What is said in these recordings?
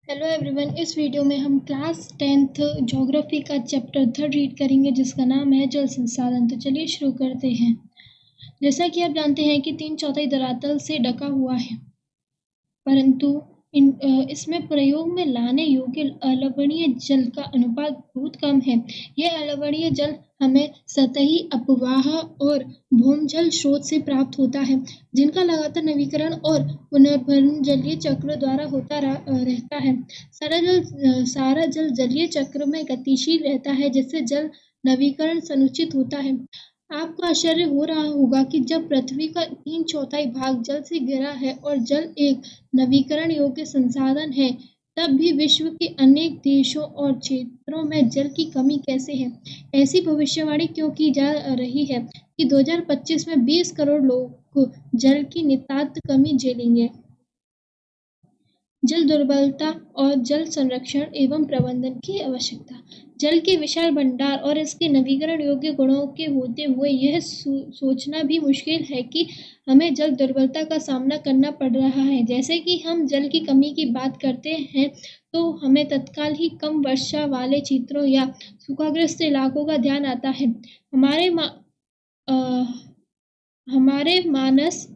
Hello everyone. इस video में हम क्लास 10th ज्योग्राफी का चैप्टर 3 रीड करेंगे जिसका नाम है जल संसाधन। तो चलिए शुरू करते हैं। जैसा कि आप जानते हैं कि 3/4 धरातल से ढका हुआ है, परंतु इसमें प्रयोग में लाने योग्य अलवणीय जल का अनुपात बहुत कम है। यह अलवणीय जल हमें सतही अपवाह और भौमजल स्रोत से प्राप्त होता है, जिनका लगातार नवीकरण और पुनर्भरण जलीय चक्र द्वारा होता रहता है। सारा जल जलीय चक्र में गतिशील रहता है, जिससे जल नवीकरण सुनिश्चित होता है। आपको आश्चर्य हो रहा होगा कि जब पृथ्वी का 3/4 भाग जल से घिरा है और जल एक नवीकरण योग्य संसाधन है, तब भी विश्व के अनेक देशों और क्षेत्रों में जल की कमी कैसे है। ऐसी भविष्यवाणी क्यों की जा रही है कि 2025 में 20 करोड़ लोग जल की नितांत कमी झेलेंगे। जल दुर्बलता और जल संरक्षण एवं प्रबंधन की आवश्यकता। जल के विशाल भंडार और इसके नवीकरण योग्य गुणों के होते हुए यह सोचना भी मुश्किल है कि हमें जल दुर्बलता का सामना करना पड़ रहा है। जैसे कि हम जल की कमी की बात करते हैं तो हमें तत्काल ही कम वर्षा वाले क्षेत्रों या सूखाग्रस्त इलाकों का ध्यान आता है। हमारे मानस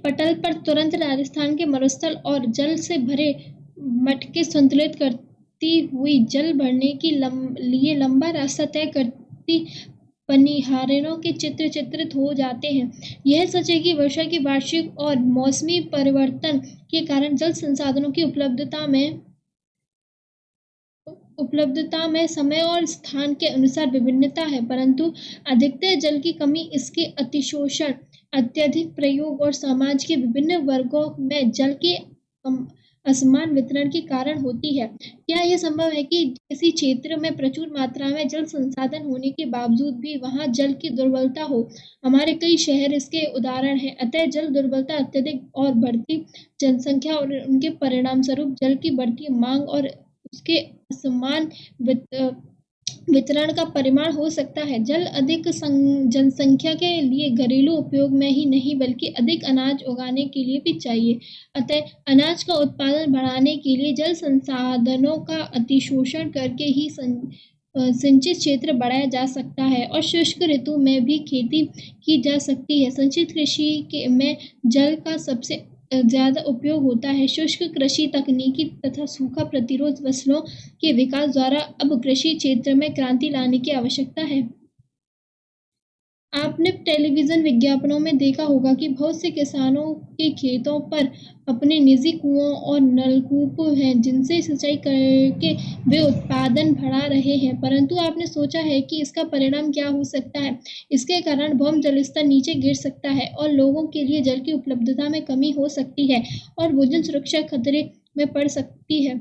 पटल पर तुरंत राजस्थान के मरुस्थल और जल से भरे मटके संतुलित करती हुई जल भरने के लिए लंबा रास्ता तय करती पनिहारों के चित्र चित्रित हो जाते हैं। यह सच है कि वर्षा की वार्षिक और मौसमी परिवर्तन के कारण जल संसाधनों की उपलब्धता में समय और स्थान के अनुसार विभिन्नता है, परंतु अधिकतर जल की कमी इसके अतिशोषण, अत्यधिक प्रयोग और समाज के विभिन्न वर्गों में जल के असमान वितरण के कारण होती है। क्या यह संभव है कि किसी क्षेत्र में प्रचुर मात्रा में जल संसाधन होने के बावजूद भी वहां जल की दुर्बलता हो? हमारे कई शहर इसके उदाहरण हैं। अतः जल दुर्बलता अत्यधिक और बढ़ती जनसंख्या और उनके परिणाम स्वरूप जल की बढ़ती मांग और उसके असमान वितरण का परिणाम हो सकता है। जल अधिक जनसंख्या के लिए घरेलू उपयोग में ही नहीं बल्कि अधिक अनाज उगाने के लिए भी चाहिए। अतः अनाज का उत्पादन बढ़ाने के लिए जल संसाधनों का अतिशोषण करके ही सिंचित क्षेत्र बढ़ाया जा सकता है और शुष्क ऋतु में भी खेती की जा सकती है। संचित कृषि में जल का सबसे ज्यादा उपयोग होता है। शुष्क कृषि तकनीकी तथा सूखा प्रतिरोध फसलों के विकास द्वारा अब कृषि क्षेत्र में क्रांति लाने की आवश्यकता है। आपने टेलीविजन विज्ञापनों में देखा होगा कि बहुत से किसानों के खेतों पर अपने निजी कुओं और नलकूप हैं, जिनसे सिंचाई करके वे उत्पादन बढ़ा रहे हैं, परंतु आपने सोचा है कि इसका परिणाम क्या हो सकता है? इसके कारण भौम जल स्तर नीचे गिर सकता है और लोगों के लिए जल की उपलब्धता में कमी हो सकती है और भोजन सुरक्षा खतरे में पड़ सकती है।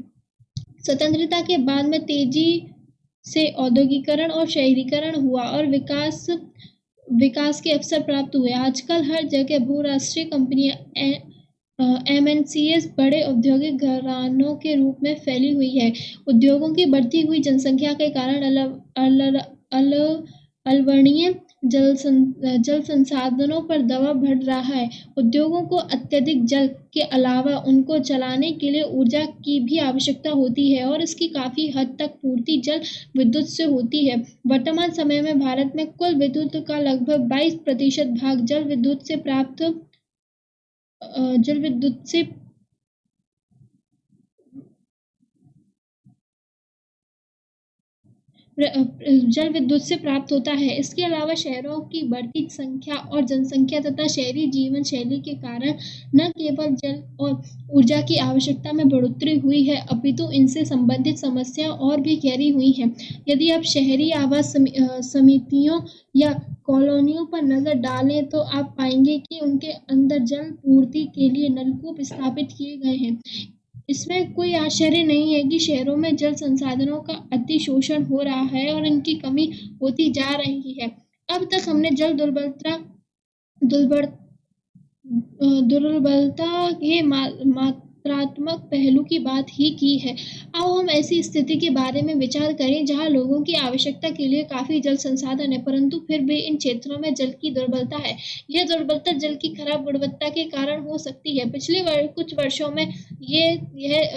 स्वतंत्रता के बाद में तेजी से औद्योगिकरण और शहरीकरण हुआ और विकास के अवसर प्राप्त हुए। आजकल हर जगह बहुराष्ट्रीय कंपनियां MNCs बड़े औद्योगिक घरानों के रूप में फैली हुई है। उद्योगों की बढ़ती हुई जनसंख्या के कारण अलवणीय जल संसाधनों पर दबाव बढ़ रहा है। उद्योगों को अत्यधिक जल के अलावा उनको चलाने के लिए ऊर्जा की भी आवश्यकता होती है और इसकी काफी हद तक पूर्ति जल विद्युत से होती है। वर्तमान समय में भारत में कुल विद्युत का लगभग 22% भाग जल विद्युत से प्राप्त होता है। इसके अलावा शहरों की बढ़ती संख्या और जनसंख्या तथा शहरी जीवन शैली के कारण न केवल जल और ऊर्जा की आवश्यकता में बढ़ोतरी हुई है, अपितु इनसे संबंधित समस्याएं और भी गहरी हुई हैं। यदि आप शहरी आवास समितियों या कॉलोनियों पर नजर डालें तो आप पाएंगे कि उनके अंदर जल पूर्ति के लिए नलकूप स्थापित किए गए हैं। इसमें कोई आश्चर्य नहीं है कि शहरों में जल संसाधनों का अतिशोषण हो रहा है और इनकी कमी होती जा रही है। अब तक हमने जल दुर्बलता के सकारात्मक पहलू की बात ही की है। अब हम ऐसी स्थिति के बारे में विचार करें जहां लोगों की आवश्यकता के लिए काफी जल संसाधन है, परंतु फिर भी इन क्षेत्रों में जल की दुर्बलता है। यह दुर्बलता जल की खराब गुणवत्ता के कारण हो सकती है। कुछ वर्षों में ये यह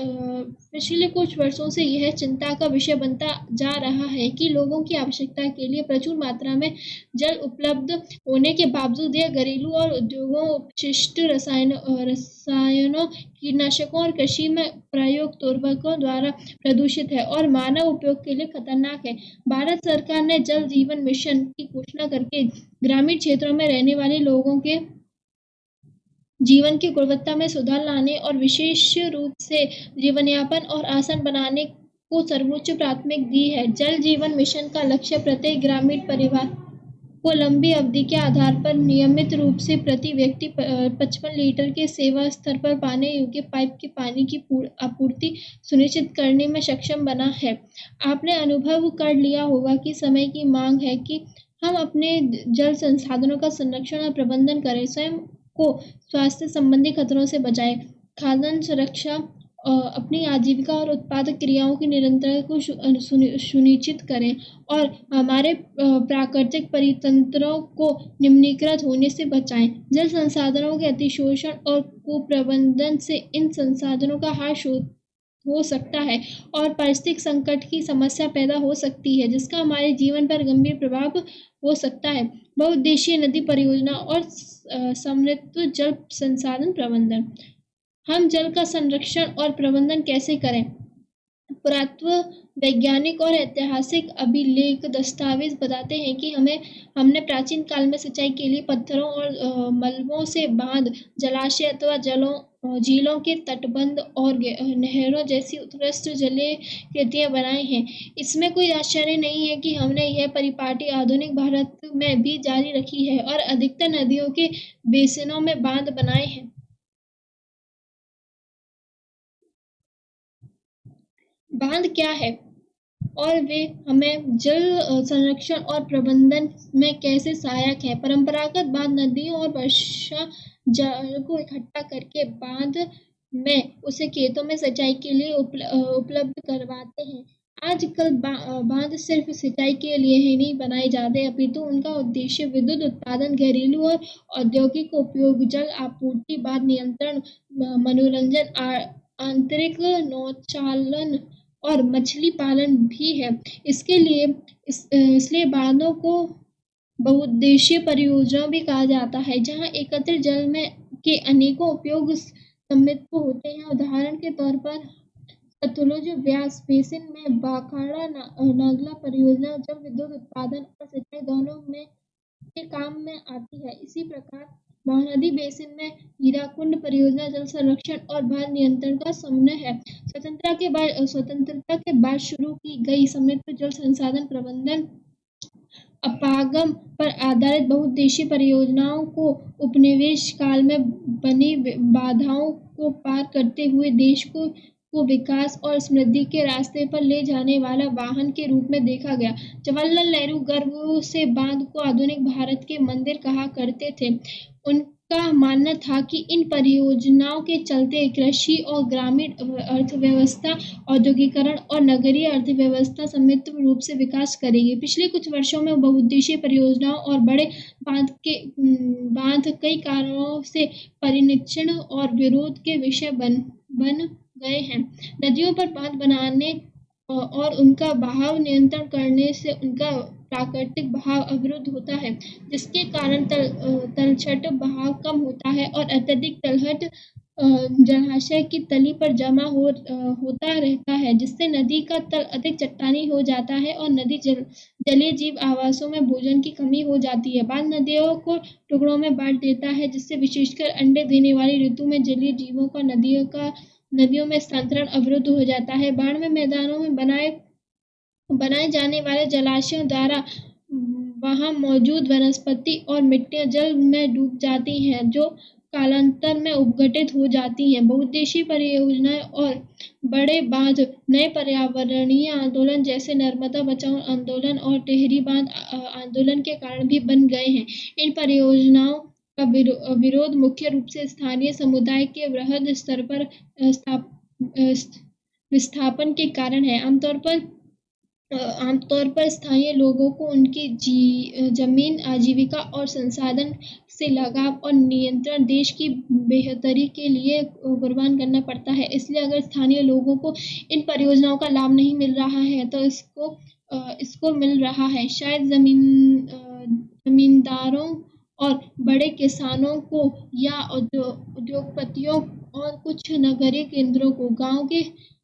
पिछले कुछ वर्षों से यह चिंता का विषय बनता जा रहा है कि लोगों की आवश्यकता के लिए प्रचुर मात्रा में जल उपलब्ध होने के बावजूद यह घरेलू और उद्योगों अपशिष्ट रसायनों, कीटनाशकों और कृषि में प्रयुक्त उर्वरकों द्वारा प्रदूषित है और मानव उपयोग के लिए खतरनाक है। भारत सरकार ने जल जीवन मिशन की घोषणा करके ग्रामीण क्षेत्रों में रहने वाले लोगों के जीवन की गुणवत्ता में सुधार लाने और विशेष रूप से जीवनयापन और आसान बनाने को सर्वोच्च प्राथमिक दी है। जल जीवन मिशन का लक्ष्य प्रत्येक ग्रामीण परिवार को लंबी अवधि के आधार पर नियमित रूप से प्रति व्यक्ति 55 लीटर के सेवा स्तर पर पाने योग्य पाइप के पानी की आपूर्ति सुनिश्चित करने में सक्षम बना है। आपने अनुभव कर लिया होगा कि समय की मांग है कि हम अपने जल संसाधनों का संरक्षण और प्रबंधन करें, स्वयं को स्वास्थ्य संबंधी खतरों से बचाएं, खाद्यान्न सुरक्षा, अपनी आजीविका और उत्पादक क्रियाओं की निरंतरता को सुनिश्चित करें और हमारे प्राकृतिक परितंत्रों को निम्नीकृत होने से बचाएं। जल संसाधनों के अतिशोषण और कुप्रबंधन से इन संसाधनों का ह्रास हो सकता है और पारिस्थितिक संकट की समस्या पैदा हो सकती है, जिसका हमारे जीवन पर गंभीर प्रभाव हो सकता है। बहुउद्देशीय नदी परियोजना और समृद्ध जल संसाधन प्रबंधन। हम जल का संरक्षण और प्रबंधन कैसे करें? पुरातत्व, वैज्ञानिक और ऐतिहासिक अभिलेख दस्तावेज बताते हैं कि हमने प्राचीन काल में सिंचाई के लिए पत्थरों और मलबों से बांध, जलाशय अथवा झीलों के तटबंध और नहरों जैसी उत्कृष्ट जलीय कृतियां बनाई हैं। इसमें कोई आश्चर्य नहीं है कि हमने यह परिपाटी आधुनिक भारत में भी जारी रखी है और अधिकतर नदियों के बेसिनों में बांध बनाए हैं। बांध क्या है और वे हमें जल संरक्षण और प्रबंधन में कैसे सहायक है? परंपरागत बांध नदियों और वर्षा जल को इकट्ठा करके बांध में उसे खेतों में सिंचाई के लिए उपलब्ध करवाते हैं। आजकल बांध सिर्फ सिंचाई के लिए ही नहीं बनाए जाते, अपितु उनका उद्देश्य विद्युत उत्पादन, घरेलू और औद्योगिक उपयोग, जल आपूर्ति, बाढ़ नियंत्रण, मनोरंजन, आंतरिक नौचालन और मछली पालन भी है। इसलिए बांधों को बहुउद्देशीय परियोजना भी कहा जाता है, जहां एकत्रित जल में के अनेकों उपयोग सम्मिलित होते हैं। उदाहरण के तौर पर सतलुज व्यास बेसिन में बांखाड़ा नागला परियोजना जल विद्युत उत्पादन और सिंचाई दोनों में के काम में आती है। इसी प्रकार महानदी बेसिन में हीराकुंड परियोजना जल संरक्षण और बाढ़ नियंत्रण का समन्वय है। स्वतंत्रता के बाद शुरू की गई समृद्ध जल संसाधन प्रबंधन अपागम पर आधारित बहुउद्देशीय परियोजनाओं को उपनिवेश काल में बनी बाधाओं को पार करते हुए देश को विकास और समृद्धि के रास्ते पर ले जाने वाला वाहन के रूप में देखा गया। जवाहरलाल नेहरू गर्व से बांध को आधुनिक भारत के मंदिर कहा करते थे। उनका मानना था कि इन परियोजनाओं के चलते कृषि और ग्रामीण अर्थव्यवस्था, औद्योगिकरण और नगरीय अर्थव्यवस्था समृद्ध रूप से विकास करेगी। पिछले कुछ वर्षों में बहुउद्देशीय परियोजनाओं और बड़े बांध कई कारणों से परिनिरीक्षण और विरोध के विषय बन गए हैं। नदियों पर बांध बनाने और उनका बहाव नियंत्रण करने से उनका प्राकृतिक बहाव अवरुद्ध होता है, जिसके कारण तलछट बहाव कम होता है और अत्यधिक तलहट जलाशय की तली पर जमा होता रहता है, जिससे नदी का तल अधिक चट्टानी हो जाता है और जलीय जीव आवासों में भोजन की कमी हो जाती है। बांध नदियों को टुकड़ों में बांट देता है, जिससे विशेषकर अंडे देने वाली ऋतु में जलीय जीवों का नदियों में स्थानांतरण अवरुद्ध हो जाता है। बाढ़ में मैदानों में बनाए जाने वाले जलाशयों द्वारा वहां मौजूद वनस्पति और मिट्टियां जल में डूब जाती हैं, जो कालांतर में उपघटित हो जाती हैं। बहुउद्देशीय परियोजनाएं और बड़े बांध नए पर्यावरणीय आंदोलन जैसे नर्मदा बचाओ आंदोलन और टिहरी बांध आंदोलन के कारण भी बन गए हैं। इन परियोजनाओं का विरोध मुख्य रूप से स्थानीय समुदाय के वृहद स्तर पर विस्थापन के कारण है। आमतौर पर स्थानीय लोगों को उनकी जमीन, आजीविका और संसाधन से लगाव और नियंत्रण देश की बेहतरी के लिए कुर्बान करना पड़ता है। इसलिए अगर स्थानीय लोगों को इन परियोजनाओं का लाभ नहीं मिल रहा है तो इसको मिल रहा है शायद जमींदारों और बड़े किसानों को या उद्योगपतियों और कुछ नगरीय केंद्रों को। गांव के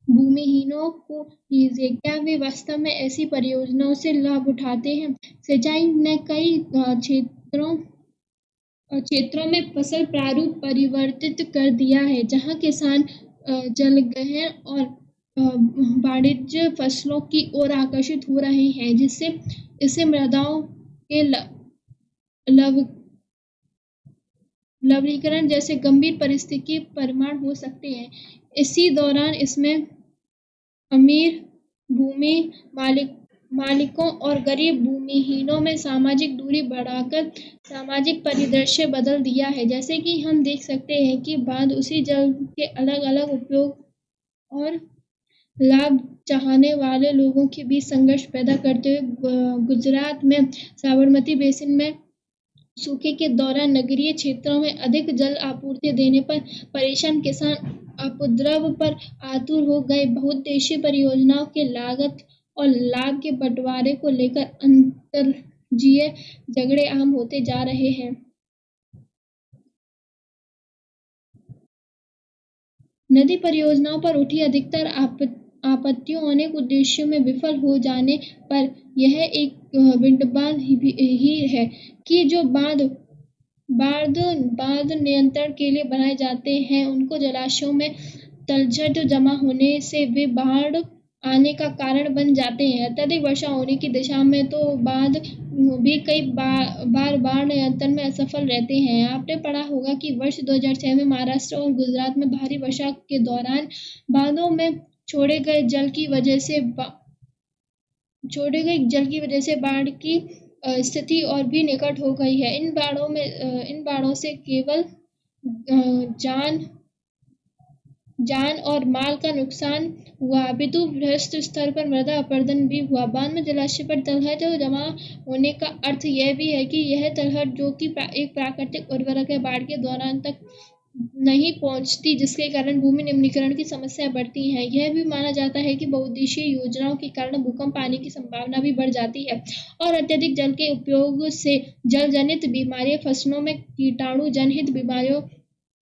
भूमिहीनों को लीजिए, क्या वे वास्तव में ऐसी परियोजनाओं से लाभ उठाते हैं? सिंचाई ने कई क्षेत्रों में फसल प्रारूप परिवर्तित कर दिया है, जहां किसान जलगहन और वाणिज्य फसलों की ओर आकर्षित हो रहे हैं, जिससे इससे मृदाओं के लवणीकरण जैसे गंभीर परिस्थिति परिमाण हो सकते हैं। इसी दौरान इसमें अमीर भूमि मालिकों और गरीब भूमिहीनों में सामाजिक दूरी बढ़ाकर सामाजिक परिदृश्य बदल दिया है। जैसे कि हम देख सकते हैं कि बाद उसी जल के अलग अलग उपयोग और लाभ चाहने वाले लोगों के बीच संघर्ष पैदा करते हुए गुजरात में साबरमती बेसिन में सूखे के दौरान नगरीय क्षेत्रों में अधिक जल आपूर्ति देने पर परेशान किसान उपद्रव पर आतुर हो गए। बहुउद्देशीय परियोजनाओं के लागत और लाभ के बंटवारे को लेकर अंतर्राज्यीय झगड़े आम होते जा रहे हैं। नदी परियोजनाओं पर उठी अधिकतर आपत्तियों अनेक उद्देश्यों में विफल हो जाने पर यह एक विडंबना ही है कि जो बांध नियंत्रण के लिए बनाए जाते हैं, उनको जलाशयों में तलछट जमा होने से वे बाढ़ आने का कारण बन जाते हैं। अत्यधिक वर्षा होने की दिशा में तो बांध भी कई बार बाढ़ नियंत्रण में असफल रहते हैं। आपने पढ़ा होगा कि वर्ष 2006 में महाराष्ट्र और गुजरात में भारी वर्षा के दौरान बांधों में छोड़े गए जल की वजह से बाढ़ की स्थिति और भी निकट हो गई है। इन बाढ़ों से केवल जान और माल का नुकसान हुआ, अपितु बृहद स्तर पर मृदा अपरदन भी हुआ। बांध में जलाशय पर तलहट जमा होने का अर्थ यह भी है कि यह तलहट, जो कि एक प्राकृतिक उर्वरक है, बाढ़ के दौरान तक नहीं पहुंचती, जिसके कारण भूमि निम्नीकरण की समस्या बढ़ती है। यह भी माना जाता है कि बहुउद्देशीय योजनाओं के कारण भूकंप आने की संभावना भी बढ़ जाती है और अत्यधिक जल के उपयोग से जल जनित बीमारियां, फसलों में कीटाणु जनित बीमारियों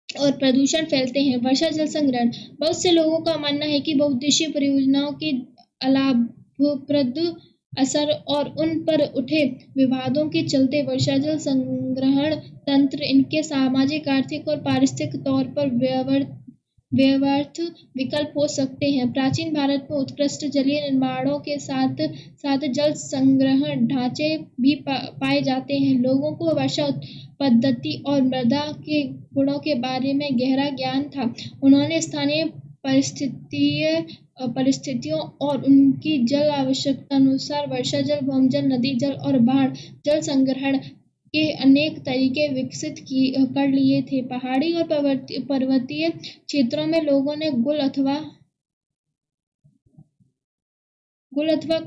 और प्रदूषण फैलते हैं। वर्षा जल संग्रहण। बहुत से लोगों का मानना है कि बहुउद्देशीय परियोजनाओं के अलाभप्रद असर और उन पर उठे विवादों के चलते वर्षा जल संग्रहण तंत्र इनके सामाजिक, आर्थिक और पारिस्थितिक तौर पर व्यर्थ विकल्प हो सकते हैं। प्राचीन भारत में उत्कृष्ट जलीय निर्माणों के साथ साथ जल संग्रहण ढांचे भी पाए जाते हैं। लोगों को वर्षा पद्धति और मृदा के गुणों के बारे में गहरा ज्ञान था। उन्होंने स्थानीय परिस्थितियों और उनकी जल आवश्यकता अनुसार वर्षा जल, भौमजल, नदी जल और बाढ़ जल संग्रहण के अनेक तरीके विकसित कर लिए थे। पहाड़ी और पर्वतीय क्षेत्रों में लोगों ने गुल अथवा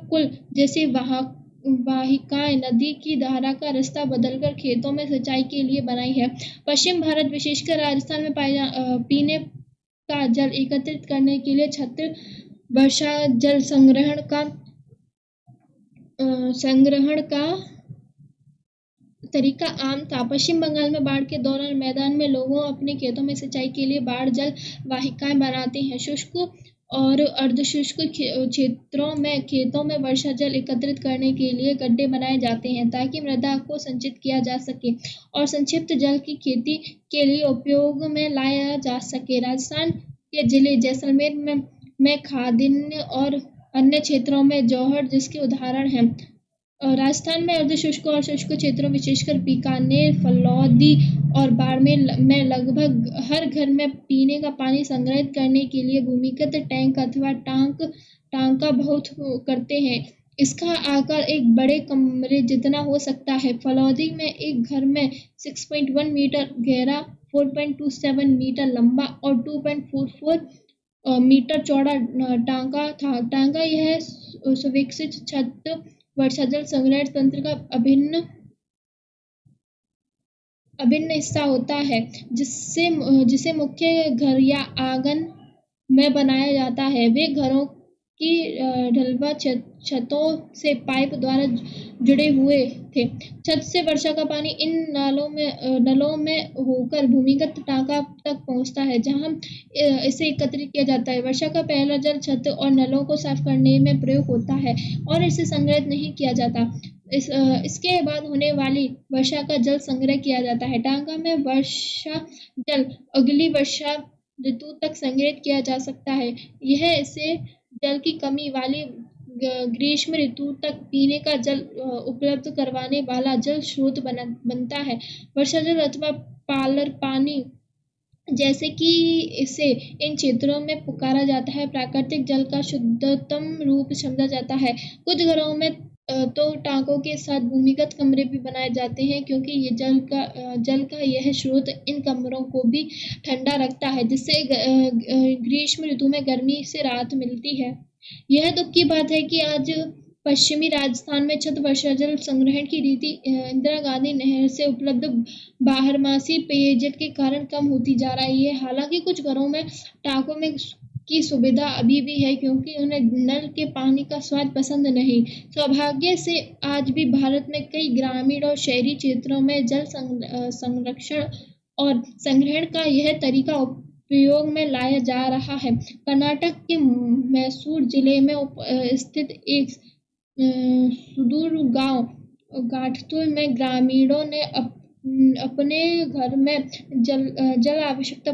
कुल जैसी वाहिकाएं नदी की धारा का रास्ता बदलकर खेतों में सिंचाई के लिए बनाई है। पश्चिम भारत, विशेषकर राजस्थान में पीने का जल एकत्रित करने के लिए छत्र वर्षा जल संग्रहण का तरीका आम था। पश्चिम बंगाल में बाढ़ के दौरान मैदान में लोग अपने खेतों में सिंचाई के लिए बाढ़ जल वाहिकाएं बनाते हैं। शुष्क और अर्धशुष्क क्षेत्रों में खेतों में वर्षा जल एकत्रित करने के लिए गड्ढे बनाए जाते हैं ताकि मृदा को संचित किया जा सके और संक्षिप्त जल की खेती के लिए उपयोग में लाया जा सके। राजस्थान के जिले जैसलमेर में खादिन्य और अन्य क्षेत्रों में जौहर जिसके उदाहरण हैं। राजस्थान में अर्धशुष्क और शुष्क क्षेत्रों, विशेषकर बीकानेर, फलौदी और बाड़मेर में लगभग हर घर में पीने का पानी संग्रहित करने के लिए भूमिगत टैंक अथवा टांका बहुत करते हैं। इसका आकार एक बड़े कमरे जितना हो सकता है। फलौदी में एक घर में 6.1 मीटर गहरा, 4.27 मीटर लंबा और 2.44 मीटर चौड़ा टांका था। टांका यह सुविकसित छत वर्षाजल संग्रहण तंत्र का अभिन्न हिस्सा होता है, जिसे मुख्य घर या आंगन में बनाया जाता है। वे घरों की ढलवा छतों से पाइप द्वारा जुड़े हुए थे। छत से वर्षा का पानी इन नलों में होकर भूमिगत टांका तक पहुंचता है, जहां इसे एकत्रित किया जाता है। वर्षा का पहला जल छत और नलों को साफ करने में प्रयोग होता है और इसे संग्रहित नहीं किया जाता। इसके बाद होने वाली वर्षा का जल संग्रह किया जाता है। टांका में वर्षा जल अगली वर्षा ऋतु तक संग्रहित किया जा सकता है। यह इसे जल की कमी वाली ग्रीष्म ऋतु तक पीने का जल उपलब्ध करवाने वाला जल स्रोत बनता है। वर्षा जल अथवा पालर पानी, जैसे कि इसे इन क्षेत्रों में पुकारा जाता है, प्राकृतिक जल का शुद्धतम रूप समझा जाता है। कुछ घरों में तो टांकों के साथ भूमिगत कमरे भी बनाए जाते हैं, क्योंकि ये जल का यह स्रोत इन कमरों को भी ठंडा रखता है, जिससे ग्रीष्म ऋतु में गर्मी से राहत मिलती है। यह दुख की बात है कि आज पश्चिमी राजस्थान में छत वर्षा जल संग्रहण की रीति इंदिरा गांधी नहर से उपलब्ध बारहमासी पेयजल के कारण कम होती जा रही है। हालांकि कुछ घरों में टांकों में की सुविधा अभी भी है, क्योंकि उन्हें नल के पानी का स्वाद पसंद नहीं। सौभाग्य से आज भी भारत में कई ग्रामीण और शहरी क्षेत्रों में जल संरक्षण और संग्रहण का यह तरीका उपयोग में लाया जा रहा है। कर्नाटक के मैसूर जिले में स्थित एक सुदूर गांव गाठतुल में ग्रामीणों ने अपने घर में जल आवश्यकता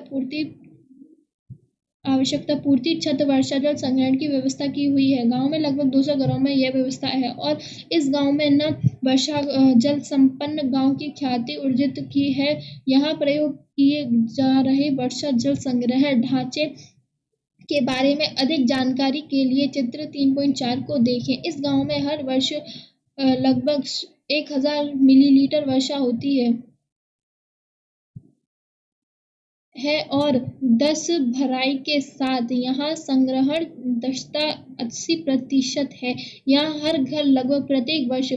पूर्ति छत वर्षा जल संग्रहण की व्यवस्था की हुई है। गांव में लगभग 200 घरों में यह व्यवस्था है और इस गांव में न वर्षा जल संपन्न गांव की ख्याति अर्जित की है। यहाँ प्रयोग किए जा रहे वर्षा जल संग्रह ढांचे के बारे में अधिक जानकारी के लिए चित्र 3.4 को देखें। इस गांव में हर वर्ष लगभग 1000 मिलीलीटर वर्षा होती है और 10 भराई के साथ यहाँ संग्रहण दक्षता 80% है। यहाँ हर घर लगभग प्रत्येक वर्ष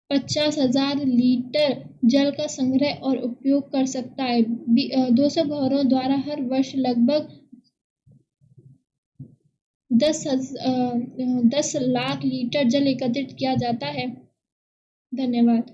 50,000 लीटर जल का संग्रह और उपयोग कर सकता है। 200 घरों द्वारा हर वर्ष लगभग 10 लाख लीटर जल एकत्रित किया जाता है। धन्यवाद।